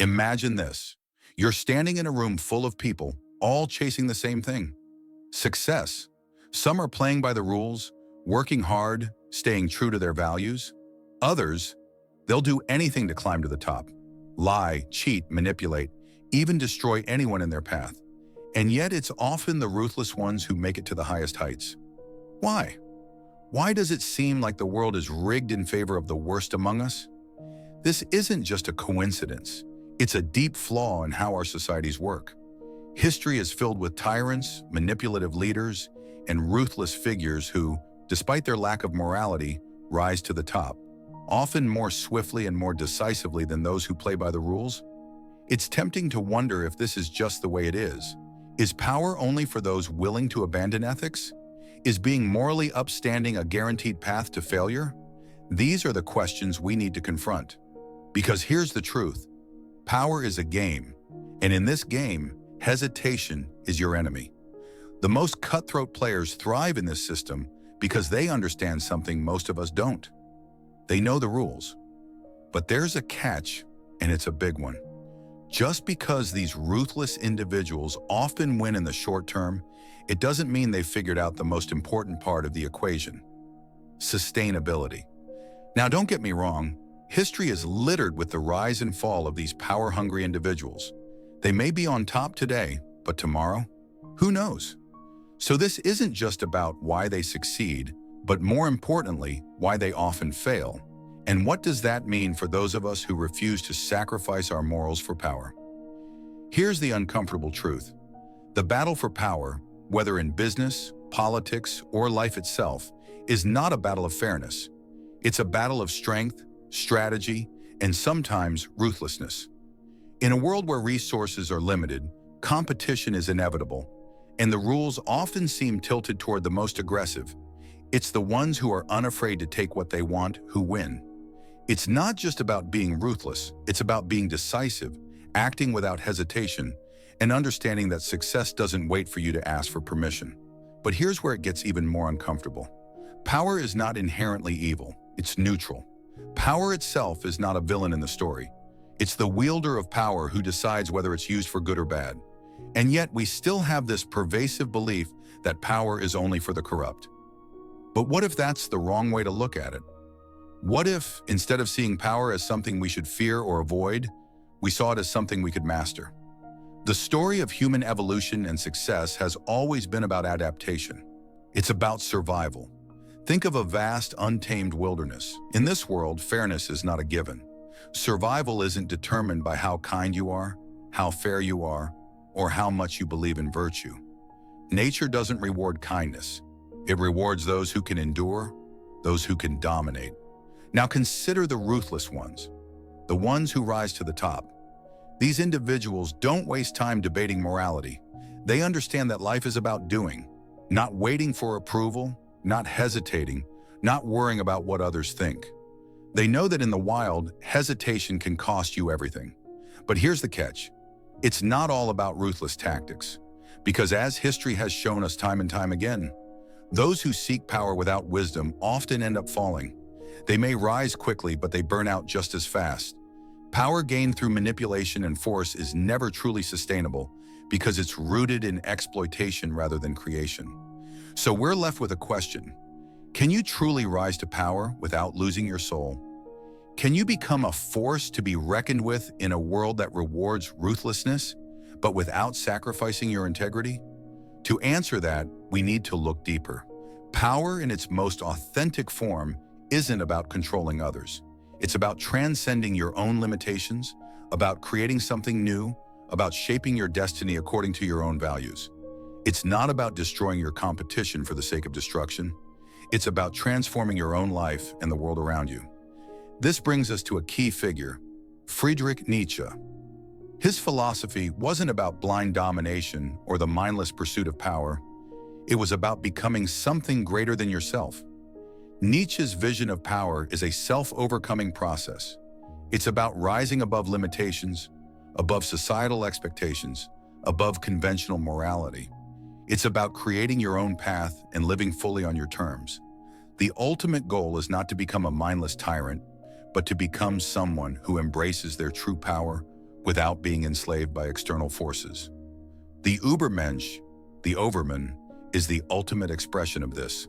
Imagine this. You're standing in a room full of people, all chasing the same thing: success. Some are playing by the rules, working hard, staying true to their values. Others, they'll do anything to climb to the top. Lie, cheat, manipulate, even destroy anyone in their path. And yet it's often the ruthless ones who make it to the highest heights. Why? Why does it seem like the world is rigged in favor of the worst among us? This isn't just a coincidence. It's a deep flaw in how our societies work. History is filled with tyrants, manipulative leaders, and ruthless figures who, despite their lack of morality, rise to the top, often more swiftly and more decisively than those who play by the rules. It's tempting to wonder if this is just the way it is. Is power only for those willing to abandon ethics? Is being morally upstanding a guaranteed path to failure? These are the questions we need to confront. Because here's the truth. Power is a game, and in this game, hesitation is your enemy. The most cutthroat players thrive in this system because they understand something most of us don't. They know the rules. But there's a catch, and it's a big one. Just because these ruthless individuals often win in the short term, it doesn't mean they've figured out the most important part of the equation: sustainability. Now, don't get me wrong, history is littered with the rise and fall of these power-hungry individuals. They may be on top today, but tomorrow? Who knows? So this isn't just about why they succeed, but more importantly, why they often fail. And what does that mean for those of us who refuse to sacrifice our morals for power? Here's the uncomfortable truth. The battle for power, whether in business, politics, or life itself, is not a battle of fairness. It's a battle of strength, strategy, and sometimes ruthlessness. In a world where resources are limited, competition is inevitable, and the rules often seem tilted toward the most aggressive. It's the ones who are unafraid to take what they want who win. It's not just about being ruthless, it's about being decisive, acting without hesitation, and understanding that success doesn't wait for you to ask for permission. But here's where it gets even more uncomfortable. Power is not inherently evil, it's neutral. Power itself is not a villain in the story. It's the wielder of power who decides whether it's used for good or bad. And yet we still have this pervasive belief that power is only for the corrupt. But what if that's the wrong way to look at it? What if, instead of seeing power as something we should fear or avoid, we saw it as something we could master? The story of human evolution and success has always been about adaptation. It's about survival. Think of a vast, untamed wilderness. In this world, fairness is not a given. Survival isn't determined by how kind you are, how fair you are, or how much you believe in virtue. Nature doesn't reward kindness. It rewards those who can endure, those who can dominate. Now consider the ruthless ones, the ones who rise to the top. These individuals don't waste time debating morality. They understand that life is about doing, not waiting for approval, not hesitating, not worrying about what others think. They know that in the wild, hesitation can cost you everything. But here's the catch. It's not all about ruthless tactics. Because as history has shown us time and time again, those who seek power without wisdom often end up falling. They may rise quickly, but they burn out just as fast. Power gained through manipulation and force is never truly sustainable because it's rooted in exploitation rather than creation. So we're left with a question. Can you truly rise to power without losing your soul? Can you become a force to be reckoned with in a world that rewards ruthlessness, but without sacrificing your integrity? To answer that, we need to look deeper. Power in its most authentic form isn't about controlling others. It's about transcending your own limitations, about creating something new, about shaping your destiny according to your own values. It's not about destroying your competition for the sake of destruction. It's about transforming your own life and the world around you. This brings us to a key figure, Friedrich Nietzsche. His philosophy wasn't about blind domination or the mindless pursuit of power. It was about becoming something greater than yourself. Nietzsche's vision of power is a self-overcoming process. It's about rising above limitations, above societal expectations, above conventional morality. It's about creating your own path and living fully on your terms. The ultimate goal is not to become a mindless tyrant, but to become someone who embraces their true power, without being enslaved by external forces. The Übermensch, the Overman, is the ultimate expression of this.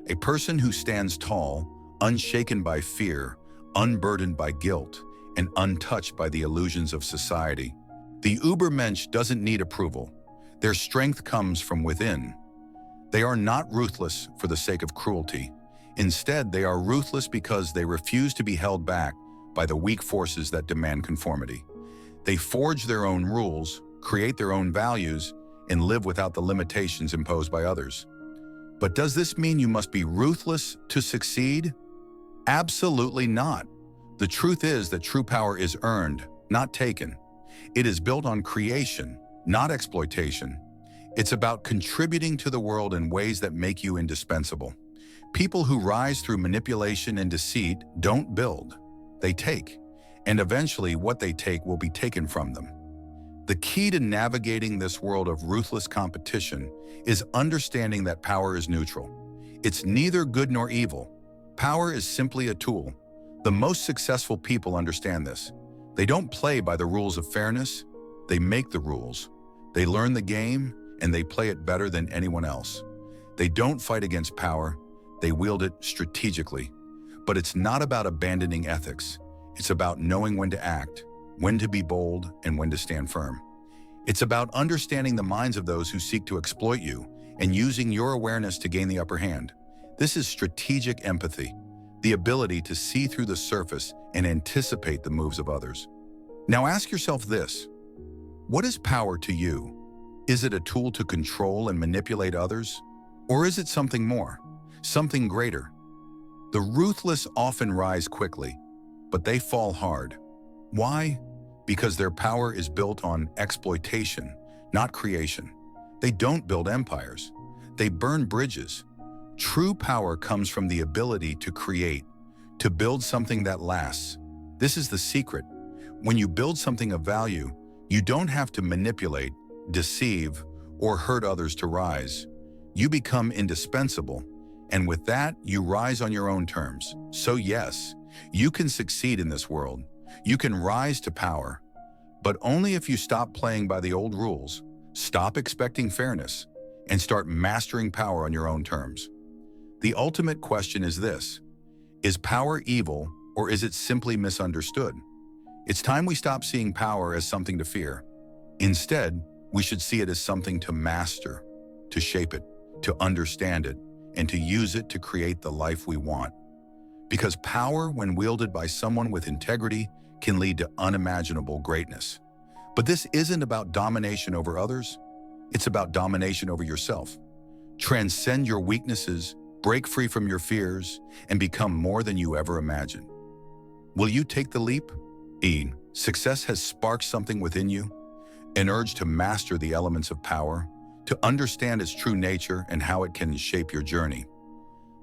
A person who stands tall, unshaken by fear, unburdened by guilt, and untouched by the illusions of society. The Übermensch doesn't need approval. Their strength comes from within. They are not ruthless for the sake of cruelty. Instead, they are ruthless because they refuse to be held back by the weak forces that demand conformity. They forge their own rules, create their own values, and live without the limitations imposed by others. But does this mean you must be ruthless to succeed? Absolutely not. The truth is that true power is earned, not taken. It is built on creation, not exploitation. It's about contributing to the world in ways that make you indispensable. People who rise through manipulation and deceit don't build, they take. And eventually what they take will be taken from them. The key to navigating this world of ruthless competition is understanding that power is neutral. It's neither good nor evil. Power is simply a tool. The most successful people understand this. They don't play by the rules of fairness. They make the rules. They learn the game, and they play it better than anyone else. They don't fight against power. They wield it strategically. But it's not about abandoning ethics. It's about knowing when to act, when to be bold, and when to stand firm. It's about understanding the minds of those who seek to exploit you and using your awareness to gain the upper hand. This is strategic empathy, the ability to see through the surface and anticipate the moves of others. Now ask yourself this: what is power to you? Is it a tool to control and manipulate others? Or is it something more, something greater? The ruthless often rise quickly, but they fall hard. Why? Because their power is built on exploitation, not creation. They don't build empires. They burn bridges. True power comes from the ability to create, to build something that lasts. This is the secret. When you build something of value, you don't have to manipulate, deceive, or hurt others to rise. You become indispensable, and with that, you rise on your own terms. So yes, you can succeed in this world. You can rise to power, but only if you stop playing by the old rules, stop expecting fairness, and start mastering power on your own terms. The ultimate question is this: is power evil, or is it simply misunderstood? It's time we stop seeing power as something to fear. Instead, we should see it as something to master, to shape it, to understand it, and to use it to create the life we want. Because power, when wielded by someone with integrity, can lead to unimaginable greatness. But this isn't about domination over others. It's about domination over yourself. Transcend your weaknesses, break free from your fears, and become more than you ever imagined. Will you take the leap? Success has sparked something within you, an urge to master the elements of power, to understand its true nature and how it can shape your journey.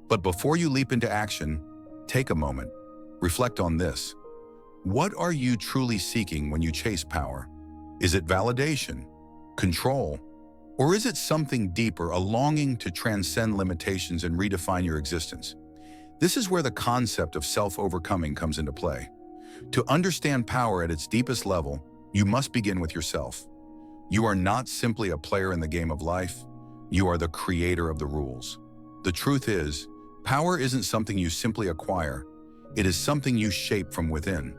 But before you leap into action, take a moment. Reflect on this. What are you truly seeking when you chase power? Is it validation, control, or is it something deeper, a longing to transcend limitations and redefine your existence? This is where the concept of self-overcoming comes into play. To understand power at its deepest level, you must begin with yourself. You are not simply a player in the game of life. You are the creator of the rules. The truth is, power isn't something you simply acquire. It is something you shape from within.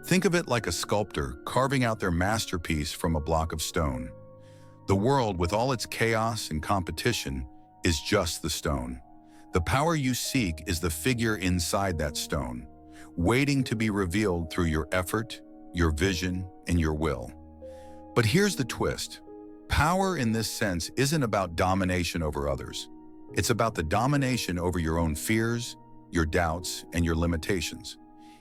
Think of it like a sculptor carving out their masterpiece from a block of stone. The world, with all its chaos and competition, is just the stone. The power you seek is the figure inside that stone, waiting to be revealed through your effort, your vision, and your will. But here's the twist. Power in this sense isn't about domination over others. It's about the domination over your own fears, your doubts, and your limitations.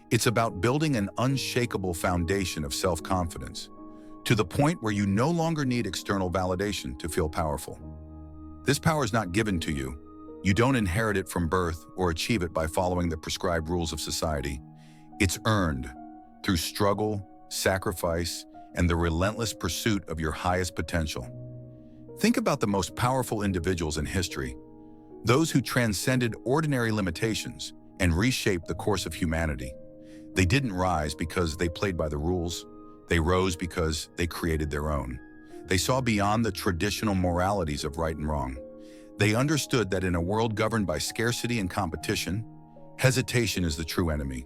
It's about building an unshakable foundation of self-confidence, to the point where you no longer need external validation to feel powerful. This power is not given to you. You don't inherit it from birth or achieve it by following the prescribed rules of society. It's earned through struggle, sacrifice, and the relentless pursuit of your highest potential. Think about the most powerful individuals in history, those who transcended ordinary limitations and reshaped the course of humanity. They didn't rise because they played by the rules. They rose because they created their own. They saw beyond the traditional moralities of right and wrong. They understood that in a world governed by scarcity and competition, hesitation is the true enemy.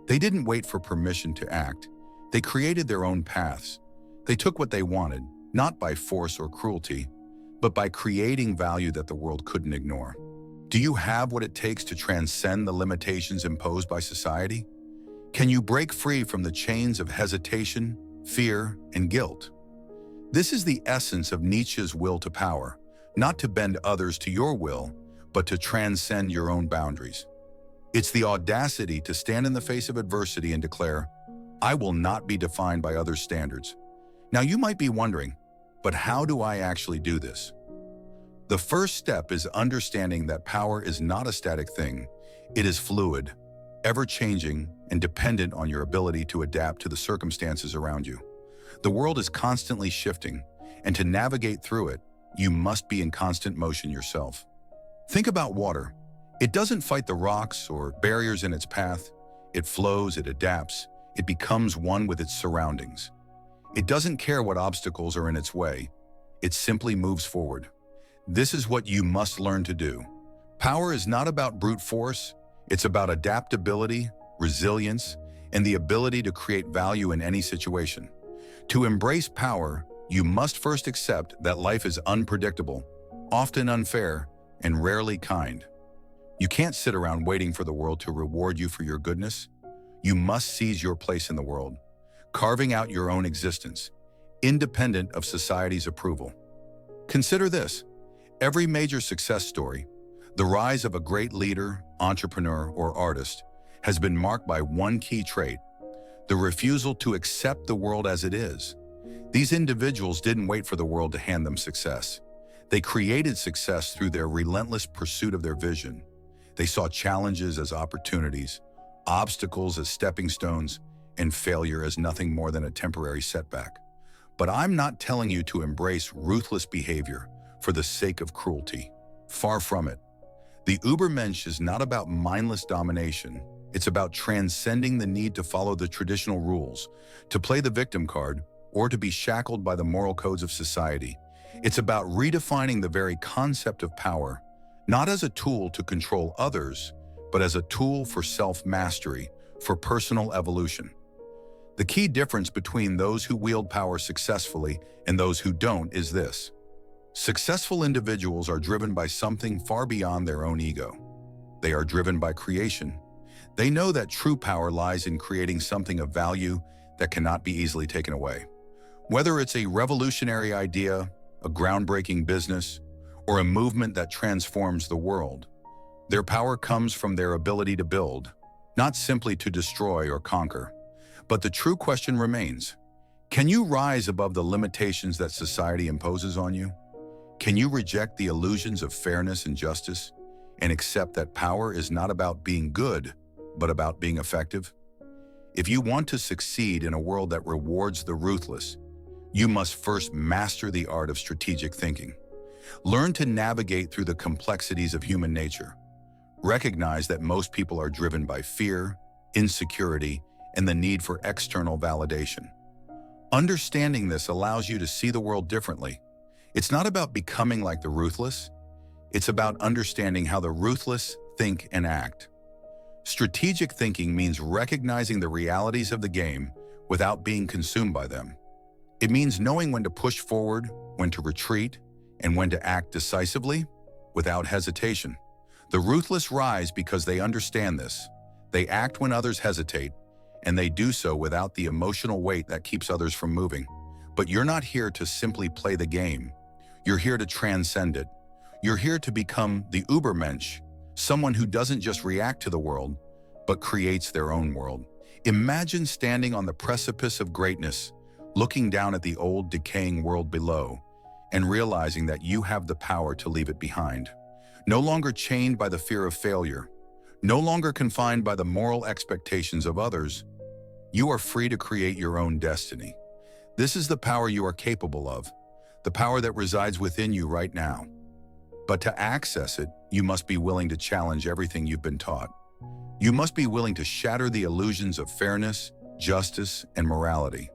They didn't wait for permission to act. They created their own paths. They took what they wanted, not by force or cruelty, but by creating value that the world couldn't ignore. Do you have what it takes to transcend the limitations imposed by society? Can you break free from the chains of hesitation, fear, and guilt? This is the essence of Nietzsche's will to power, not to bend others to your will, but to transcend your own boundaries. It's the audacity to stand in the face of adversity and declare, "I will not be defined by others' standards." Now you might be wondering, but how do I actually do this? The first step is understanding that power is not a static thing. It is fluid, ever-changing, and dependent on your ability to adapt to the circumstances around you. The world is constantly shifting, and to navigate through it, you must be in constant motion yourself. Think about water. It doesn't fight the rocks or barriers in its path. It flows, it adapts, it becomes one with its surroundings. It doesn't care what obstacles are in its way. It simply moves forward. This is what you must learn to do. Power is not about brute force. It's about adaptability, resilience, and the ability to create value in any situation. To embrace power, you must first accept that life is unpredictable, often unfair, and rarely kind. You can't sit around waiting for the world to reward you for your goodness. You must seize your place in the world, carving out your own existence, independent of society's approval. Consider this. Every major success story, the rise of a great leader, entrepreneur, or artist, has been marked by one key trait: the refusal to accept the world as it is. These individuals didn't wait for the world to hand them success. They created success through their relentless pursuit of their vision. They saw challenges as opportunities, obstacles as stepping stones, and failure as nothing more than a temporary setback. But I'm not telling you to embrace ruthless behavior for the sake of cruelty. Far from it. The Übermensch is not about mindless domination. It's about transcending the need to follow the traditional rules, to play the victim card, or to be shackled by the moral codes of society. It's about redefining the very concept of power, not as a tool to control others, but as a tool for self-mastery, for personal evolution. The key difference between those who wield power successfully and those who don't is this. Successful individuals are driven by something far beyond their own ego. They are driven by creation. They know that true power lies in creating something of value that cannot be easily taken away. Whether it's a revolutionary idea, a groundbreaking business, or a movement that transforms the world, their power comes from their ability to build, not simply to destroy or conquer. But the true question remains, can you rise above the limitations that society imposes on you? Can you reject the illusions of fairness and justice and accept that power is not about being good, but about being effective? If you want to succeed in a world that rewards the ruthless, you must first master the art of strategic thinking. Learn to navigate through the complexities of human nature. Recognize that most people are driven by fear, insecurity, and the need for external validation. Understanding this allows you to see the world differently. It's not about becoming like the ruthless. It's about understanding how the ruthless think and act. Strategic thinking means recognizing the realities of the game without being consumed by them. It means knowing when to push forward, when to retreat, and when to act decisively without hesitation. The ruthless rise because they understand this. They act when others hesitate, and they do so without the emotional weight that keeps others from moving. But you're not here to simply play the game. You're here to transcend it. You're here to become the Übermensch, someone who doesn't just react to the world, but creates their own world. Imagine standing on the precipice of greatness, looking down at the old, decaying world below, and realizing that you have the power to leave it behind. No longer chained by the fear of failure, no longer confined by the moral expectations of others, you are free to create your own destiny. This is the power you are capable of, the power that resides within you right now. But to access it, you must be willing to challenge everything you've been taught. You must be willing to shatter the illusions of fairness, justice, and morality.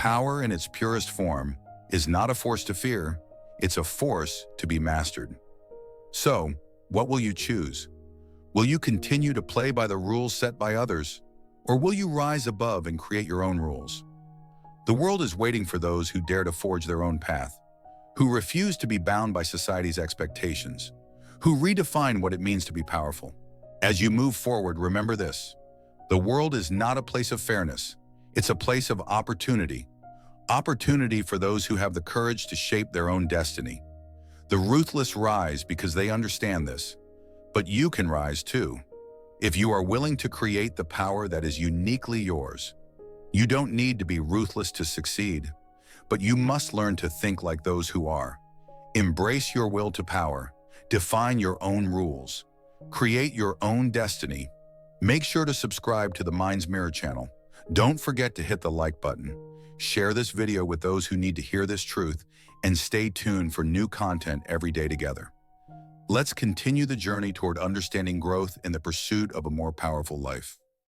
Power in its purest form is not a force to fear, it's a force to be mastered. So, what will you choose? Will you continue to play by the rules set by others, or will you rise above and create your own rules? The world is waiting for those who dare to forge their own path, who refuse to be bound by society's expectations, who redefine what it means to be powerful. As you move forward, remember this: the world is not a place of fairness, it's a place of opportunity. Opportunity for those who have the courage to shape their own destiny. The ruthless rise because they understand this, but you can rise too, if you are willing to create the power that is uniquely yours. You don't need to be ruthless to succeed, but you must learn to think like those who are. Embrace your will to power, define your own rules, create your own destiny. Make sure to subscribe to the Mind's Mirror channel. Don't forget to hit the like button. Share this video with those who need to hear this truth, and stay tuned for new content every day together. Let's continue the journey toward understanding growth in the pursuit of a more powerful life.